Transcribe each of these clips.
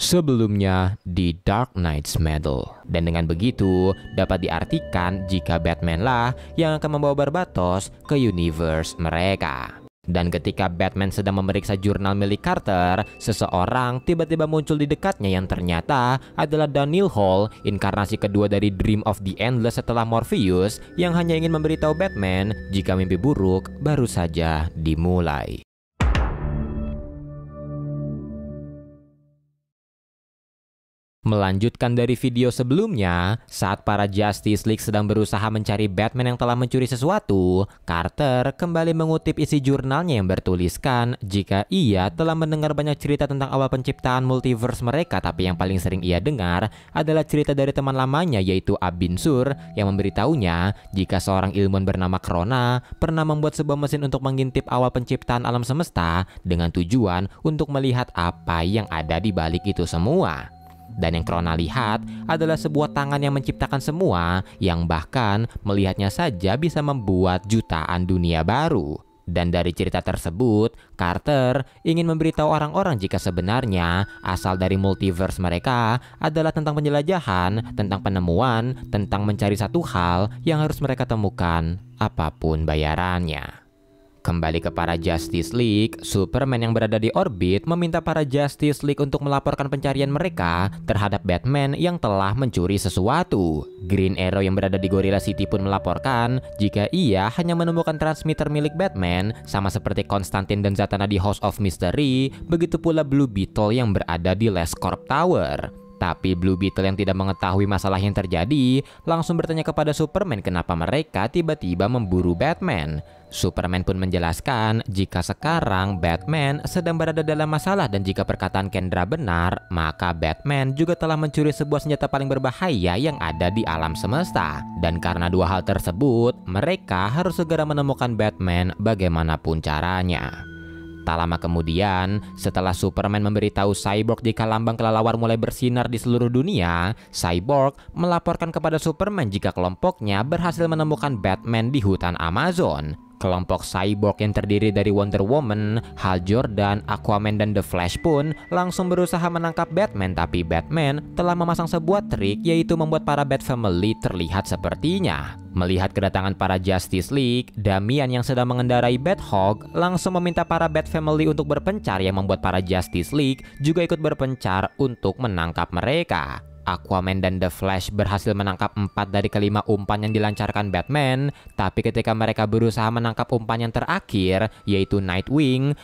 sebelumnya di Dark Knight's Metal. Dan dengan begitu dapat diartikan jika Batman lah yang akan membawa Barbatos ke universe mereka. Dan ketika Batman sedang memeriksa jurnal milik Carter, seseorang tiba-tiba muncul di dekatnya yang ternyata adalah Daniel Hall, inkarnasi kedua dari Dream of the Endless setelah Morpheus, yang hanya ingin memberitahu Batman jika mimpi buruk baru saja dimulai. Melanjutkan dari video sebelumnya, saat para Justice League sedang berusaha mencari Batman yang telah mencuri sesuatu, Carter kembali mengutip isi jurnalnya yang bertuliskan jika ia telah mendengar banyak cerita tentang awal penciptaan multiverse mereka, tapi yang paling sering ia dengar adalah cerita dari teman lamanya yaitu Abin Sur yang memberitahunya jika seorang ilmuwan bernama Krona pernah membuat sebuah mesin untuk mengintip awal penciptaan alam semesta dengan tujuan untuk melihat apa yang ada di balik itu semua. Dan yang Krona lihat adalah sebuah tangan yang menciptakan semua, yang bahkan melihatnya saja bisa membuat jutaan dunia baru. Dan dari cerita tersebut, Carter ingin memberitahu orang-orang jika sebenarnya asal dari multiverse mereka adalah tentang penjelajahan, tentang penemuan, tentang mencari satu hal yang harus mereka temukan, apapun bayarannya. Kembali ke para Justice League, Superman yang berada di orbit meminta para Justice League untuk melaporkan pencarian mereka terhadap Batman yang telah mencuri sesuatu. Green Arrow yang berada di Gorilla City pun melaporkan jika ia hanya menemukan transmitter milik Batman, sama seperti Konstantin dan Zatanna di House of Mystery, begitu pula Blue Beetle yang berada di LazCorp Tower. Tapi Blue Beetle yang tidak mengetahui masalah yang terjadi langsung bertanya kepada Superman kenapa mereka tiba-tiba memburu Batman. Superman pun menjelaskan jika sekarang Batman sedang berada dalam masalah dan jika perkataan Kendra benar, maka Batman juga telah mencuri sebuah senjata paling berbahaya yang ada di alam semesta. Dan karena dua hal tersebut, mereka harus segera menemukan Batman bagaimanapun caranya. Tak lama kemudian, setelah Superman memberitahu Cyborg jika lambang kelelawar mulai bersinar di seluruh dunia, Cyborg melaporkan kepada Superman jika kelompoknya berhasil menemukan Batman di hutan Amazon. Kelompok Cyborg yang terdiri dari Wonder Woman, Hal Jordan, Aquaman, dan The Flash pun langsung berusaha menangkap Batman, tapi Batman telah memasang sebuah trik yaitu membuat para Bat Family terlihat sepertinya. Melihat kedatangan para Justice League, Damian yang sedang mengendarai Bat-Hawk langsung meminta para Bat Family untuk berpencar yang membuat para Justice League juga ikut berpencar untuk menangkap mereka. Aquaman dan The Flash berhasil menangkap 4 dari kelima umpan yang dilancarkan Batman, tapi ketika mereka berusaha menangkap umpan yang terakhir, yaitu Nightwing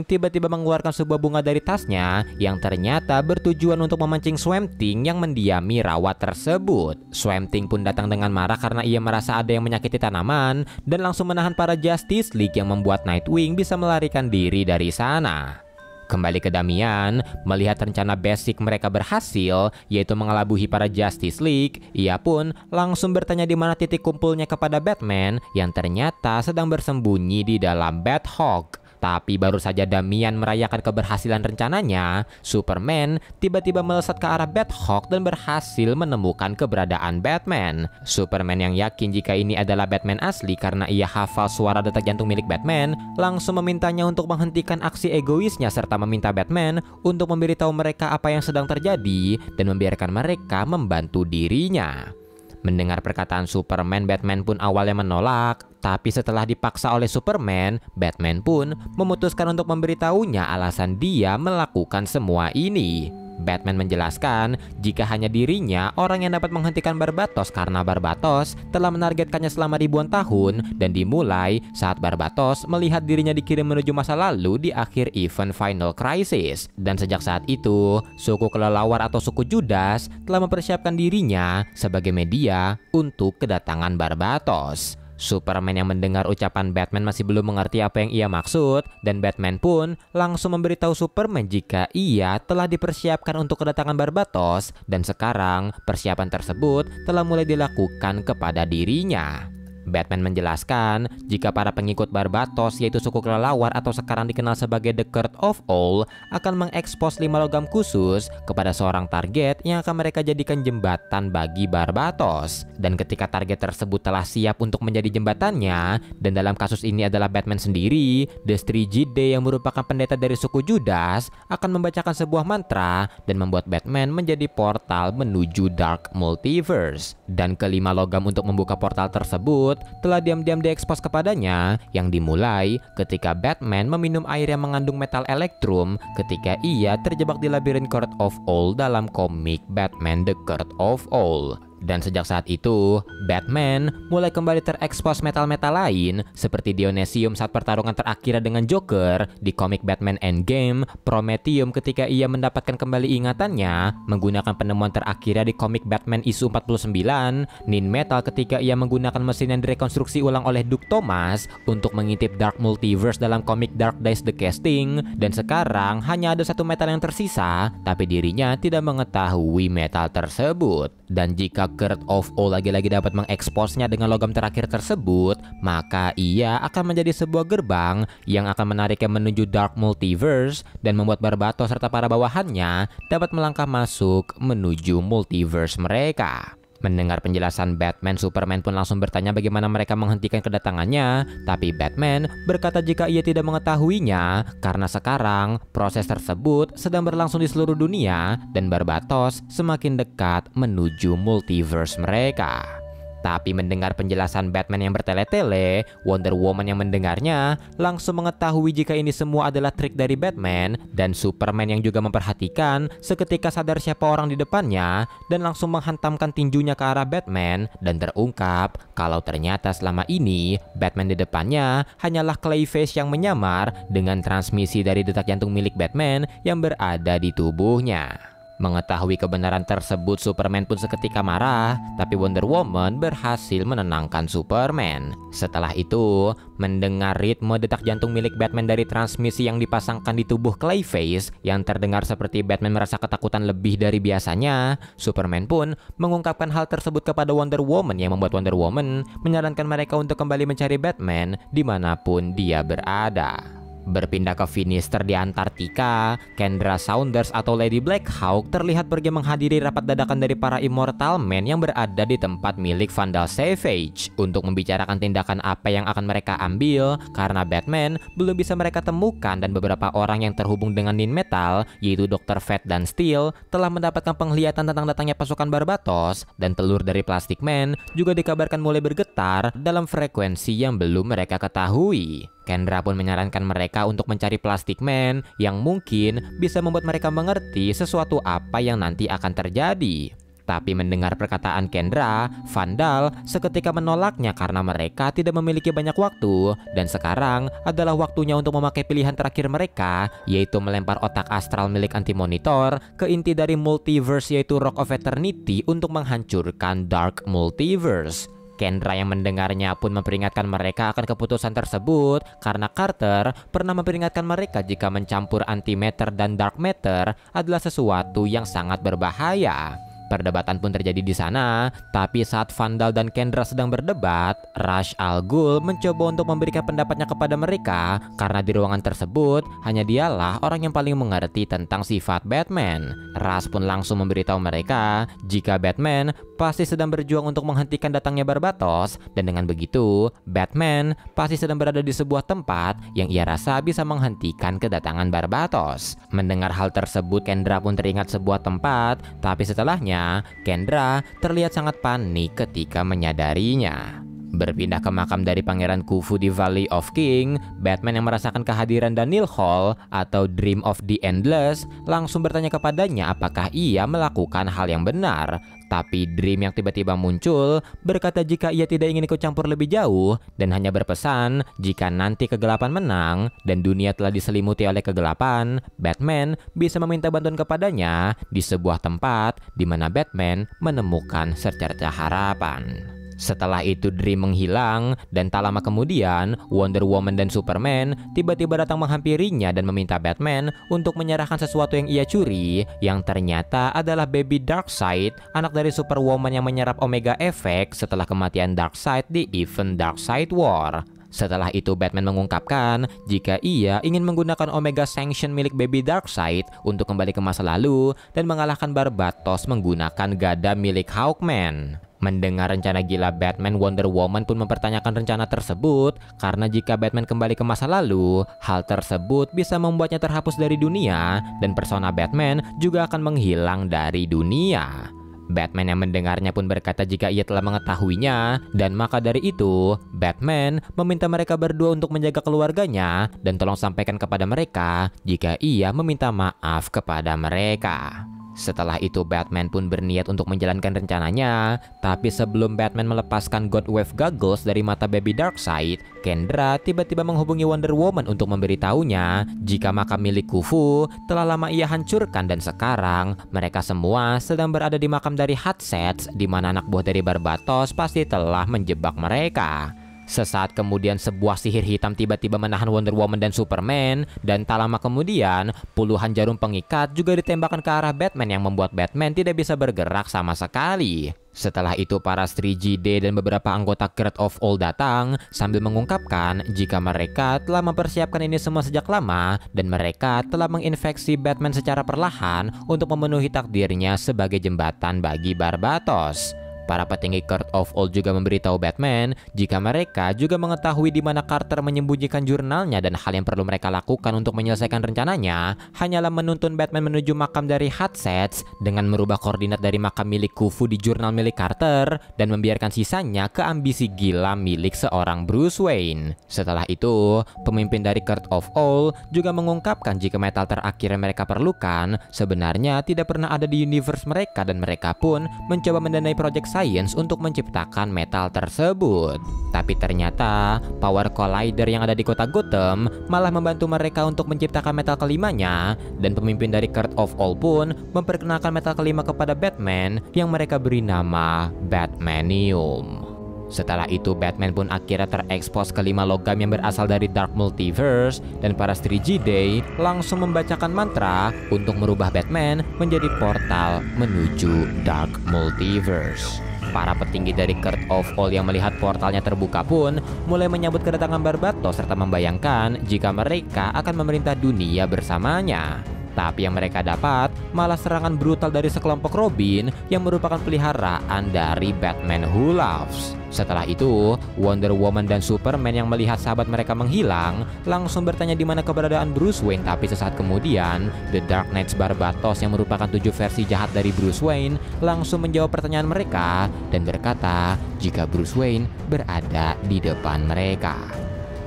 tiba-tiba mengeluarkan sebuah bunga dari tasnya yang ternyata bertujuan untuk memancing Swamp Thing yang mendiami rawa tersebut. Swamp Thing pun datang dengan marah karena ia merasa ada yang menyakiti tanaman dan langsung menahan para Justice League yang membuat Nightwing bisa melarikan diri dari sana. Kembali ke Damian, melihat rencana basic mereka berhasil, yaitu mengelabuhi para Justice League, ia pun langsung bertanya di mana titik kumpulnya kepada Batman yang ternyata sedang bersembunyi di dalam Bat-Hawk. Tapi baru saja Damian merayakan keberhasilan rencananya, Superman tiba-tiba melesat ke arah Bat-Hawk dan berhasil menemukan keberadaan Batman. Superman yang yakin jika ini adalah Batman asli karena ia hafal suara detak jantung milik Batman, langsung memintanya untuk menghentikan aksi egoisnya serta meminta Batman untuk memberitahu mereka apa yang sedang terjadi dan membiarkan mereka membantu dirinya. Mendengar perkataan Superman, Batman pun awalnya menolak, tapi setelah dipaksa oleh Superman, Batman pun memutuskan untuk memberitahunya alasan dia melakukan semua ini. Batman menjelaskan jika hanya dirinya orang yang dapat menghentikan Barbatos karena Barbatos telah menargetkannya selama ribuan tahun dan dimulai saat Barbatos melihat dirinya dikirim menuju masa lalu di akhir event Final Crisis. Dan sejak saat itu, suku kelelawar atau suku Judas telah mempersiapkan dirinya sebagai media untuk kedatangan Barbatos. Superman yang mendengar ucapan Batman masih belum mengerti apa yang ia maksud, dan Batman pun langsung memberitahu Superman jika ia telah dipersiapkan untuk kedatangan Barbatos dan sekarang persiapan tersebut telah mulai dilakukan kepada dirinya. Batman menjelaskan jika para pengikut Barbatos, yaitu suku kelelawar atau sekarang dikenal sebagai The Court of Owls, akan mengekspos 5 logam khusus kepada seorang target yang akan mereka jadikan jembatan bagi Barbatos. Dan ketika target tersebut telah siap untuk menjadi jembatannya, dan dalam kasus ini adalah Batman sendiri, The Strigide yang merupakan pendeta dari suku Judas akan membacakan sebuah mantra dan membuat Batman menjadi portal menuju Dark Multiverse. Dan kelima logam untuk membuka portal tersebut telah diam-diam diekspos kepadanya, yang dimulai ketika Batman meminum air yang mengandung metal elektrum ketika ia terjebak di labirin Court of Owls dalam komik Batman The Court of Owls. Dan sejak saat itu, Batman mulai kembali terekspos metal-metal lain seperti Dionysium saat pertarungan terakhir dengan Joker di komik Batman Endgame, Prometheum ketika ia mendapatkan kembali ingatannya menggunakan penemuan terakhirnya di komik Batman isu 49, Nin Metal ketika ia menggunakan mesin yang direkonstruksi ulang oleh Doug Thomas untuk mengintip Dark Multiverse dalam komik Dark Days The Casting, dan sekarang hanya ada satu metal yang tersisa, tapi dirinya tidak mengetahui metal tersebut. Dan jika Court of Owls lagi-lagi dapat mengeksposnya dengan logam terakhir tersebut, maka ia akan menjadi sebuah gerbang yang akan menariknya menuju Dark Multiverse dan membuat Barbatos serta para bawahannya dapat melangkah masuk menuju multiverse mereka. Mendengar penjelasan Batman, Superman pun langsung bertanya bagaimana mereka menghentikan kedatangannya, tapi Batman berkata jika ia tidak mengetahuinya karena sekarang proses tersebut sedang berlangsung di seluruh dunia dan Barbatos semakin dekat menuju multiverse mereka. Tapi mendengar penjelasan Batman yang bertele-tele, Wonder Woman yang mendengarnya langsung mengetahui jika ini semua adalah trik dari Batman, dan Superman yang juga memperhatikan seketika sadar siapa orang di depannya dan langsung menghantamkan tinjunya ke arah Batman, dan terungkap kalau ternyata selama ini Batman di depannya hanyalah Clayface yang menyamar dengan transmisi dari detak jantung milik Batman yang berada di tubuhnya. Mengetahui kebenaran tersebut, Superman pun seketika marah, tapi Wonder Woman berhasil menenangkan Superman. Setelah itu, mendengar ritme detak jantung milik Batman dari transmisi yang dipasangkan di tubuh Clayface yang terdengar seperti Batman merasa ketakutan lebih dari biasanya, Superman pun mengungkapkan hal tersebut kepada Wonder Woman yang membuat Wonder Woman menyarankan mereka untuk kembali mencari Batman dimanapun dia berada. Berpindah ke Finister di Antartika, Kendra Saunders atau Lady Blackhawk terlihat pergi menghadiri rapat dadakan dari para Immortal Men yang berada di tempat milik Vandal Savage untuk membicarakan tindakan apa yang akan mereka ambil karena Batman belum bisa mereka temukan, dan beberapa orang yang terhubung dengan Nin Metal yaitu Dr. Fate dan Steel telah mendapatkan penglihatan tentang datangnya pasukan Barbatos, dan telur dari Plastic Man juga dikabarkan mulai bergetar dalam frekuensi yang belum mereka ketahui. Kendra pun menyarankan mereka untuk mencari Plastic Man yang mungkin bisa membuat mereka mengerti sesuatu apa yang nanti akan terjadi. Tapi mendengar perkataan Kendra, Vandal seketika menolaknya karena mereka tidak memiliki banyak waktu dan sekarang adalah waktunya untuk memakai pilihan terakhir mereka, yaitu melempar otak astral milik Anti-Monitor ke inti dari multiverse yaitu Rock of Eternity untuk menghancurkan Dark Multiverse. Kendra yang mendengarnya pun memperingatkan mereka akan keputusan tersebut karena Carter pernah memperingatkan mereka jika mencampur antimatter dan dark matter adalah sesuatu yang sangat berbahaya. Perdebatan pun terjadi di sana, tapi saat Vandal dan Kendra sedang berdebat, Ra's al Ghul mencoba untuk memberikan pendapatnya kepada mereka karena di ruangan tersebut hanya dialah orang yang paling mengerti tentang sifat Batman. Ra's pun langsung memberitahu mereka jika Batman pasti sedang berjuang untuk menghentikan datangnya Barbatos, dan dengan begitu Batman pasti sedang berada di sebuah tempat yang ia rasa bisa menghentikan kedatangan Barbatos. Mendengar hal tersebut, Kendra pun teringat sebuah tempat, tapi setelahnya Kendra terlihat sangat panik ketika menyadarinya. Berpindah ke makam dari Pangeran Khufu di Valley of King, Batman yang merasakan kehadiran Daniel Hall atau Dream of the Endless langsung bertanya kepadanya apakah ia melakukan hal yang benar. Tapi Dream yang tiba-tiba muncul berkata jika ia tidak ingin ikut campur lebih jauh dan hanya berpesan jika nanti kegelapan menang dan dunia telah diselimuti oleh kegelapan, Batman bisa meminta bantuan kepadanya di sebuah tempat di mana Batman menemukan secercah harapan. Setelah itu Dream menghilang dan tak lama kemudian Wonder Woman dan Superman tiba-tiba datang menghampirinya dan meminta Batman untuk menyerahkan sesuatu yang ia curi, yang ternyata adalah baby Darkseid, anak dari Superwoman yang menyerap Omega Effect setelah kematian Darkseid di event Darkseid War. Setelah itu Batman mengungkapkan jika ia ingin menggunakan Omega Sanction milik baby Darkseid untuk kembali ke masa lalu dan mengalahkan Barbatos menggunakan gada milik Hawkman. Mendengar rencana gila Batman, Wonder Woman pun mempertanyakan rencana tersebut karena jika Batman kembali ke masa lalu, hal tersebut bisa membuatnya terhapus dari dunia dan persona Batman juga akan menghilang dari dunia. Batman yang mendengarnya pun berkata jika ia telah mengetahuinya, dan maka dari itu Batman meminta mereka berdua untuk menjaga keluarganya dan tolong sampaikan kepada mereka jika ia meminta maaf kepada mereka. Setelah itu Batman pun berniat untuk menjalankan rencananya, tapi sebelum Batman melepaskan God Wave Goggles dari mata baby Darkseid, Kendra tiba-tiba menghubungi Wonder Woman untuk memberitahunya jika makam milik Khufu telah lama ia hancurkan dan sekarang mereka semua sedang berada di makam dari Hatsets, di mana anak buah dari Barbatos pasti telah menjebak mereka. Sesaat kemudian sebuah sihir hitam tiba-tiba menahan Wonder Woman dan Superman, dan tak lama kemudian puluhan jarum pengikat juga ditembakkan ke arah Batman yang membuat Batman tidak bisa bergerak sama sekali. Setelah itu para 3GD dan beberapa anggota Court of All datang sambil mengungkapkan jika mereka telah mempersiapkan ini semua sejak lama dan mereka telah menginfeksi Batman secara perlahan untuk memenuhi takdirnya sebagai jembatan bagi Barbatos. Para petinggi Court of All juga memberitahu Batman jika mereka juga mengetahui di mana Carter menyembunyikan jurnalnya dan hal yang perlu mereka lakukan untuk menyelesaikan rencananya hanyalah menuntun Batman menuju makam dari Hatsets dengan merubah koordinat dari makam milik Khufu di jurnal milik Carter dan membiarkan sisanya ke ambisi gila milik seorang Bruce Wayne. Setelah itu, pemimpin dari Court of All juga mengungkapkan jika metal terakhir yang mereka perlukan sebenarnya tidak pernah ada di universe mereka dan mereka pun mencoba mendanai proyek Science untuk menciptakan metal tersebut. Tapi ternyata Power Collider yang ada di kota Gotham malah membantu mereka untuk menciptakan metal kelimanya, dan pemimpin dari Court of All pun memperkenalkan metal kelima kepada Batman yang mereka beri nama Batmanium. Setelah itu Batman pun akhirnya terekspos kelima logam yang berasal dari Dark Multiverse, dan para 3GD langsung membacakan mantra untuk merubah Batman menjadi portal menuju Dark Multiverse. Para petinggi dari Court of All yang melihat portalnya terbuka pun mulai menyambut kedatangan Barbatos serta membayangkan jika mereka akan memerintah dunia bersamanya. Tapi yang mereka dapat malah serangan brutal dari sekelompok Robin yang merupakan peliharaan dari Batman Who Laughs. Setelah itu, Wonder Woman dan Superman yang melihat sahabat mereka menghilang langsung bertanya di mana keberadaan Bruce Wayne, tapi sesaat kemudian The Dark Knights Barbatos yang merupakan 7 versi jahat dari Bruce Wayne langsung menjawab pertanyaan mereka dan berkata jika Bruce Wayne berada di depan mereka.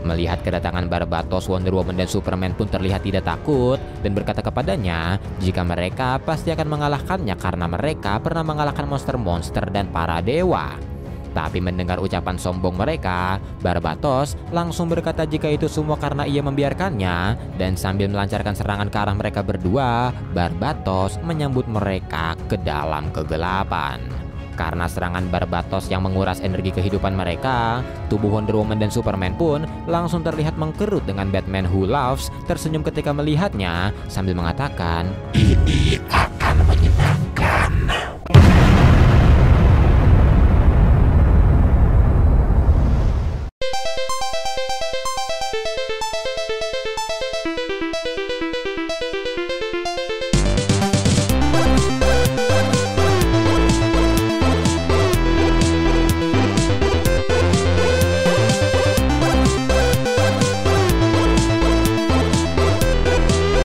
Melihat kedatangan Barbatos, Wonder Woman dan Superman pun terlihat tidak takut dan berkata kepadanya jika mereka pasti akan mengalahkannya karena mereka pernah mengalahkan monster-monster dan para dewa. Tapi mendengar ucapan sombong mereka, Barbatos langsung berkata jika itu semua karena ia membiarkannya, dan sambil melancarkan serangan ke arah mereka berdua, Barbatos menyambut mereka ke dalam kegelapan. Karena serangan Barbatos yang menguras energi kehidupan mereka, tubuh Wonder Woman dan Superman pun langsung terlihat mengkerut dengan Batman Who Laughs tersenyum ketika melihatnya sambil mengatakan, "Ini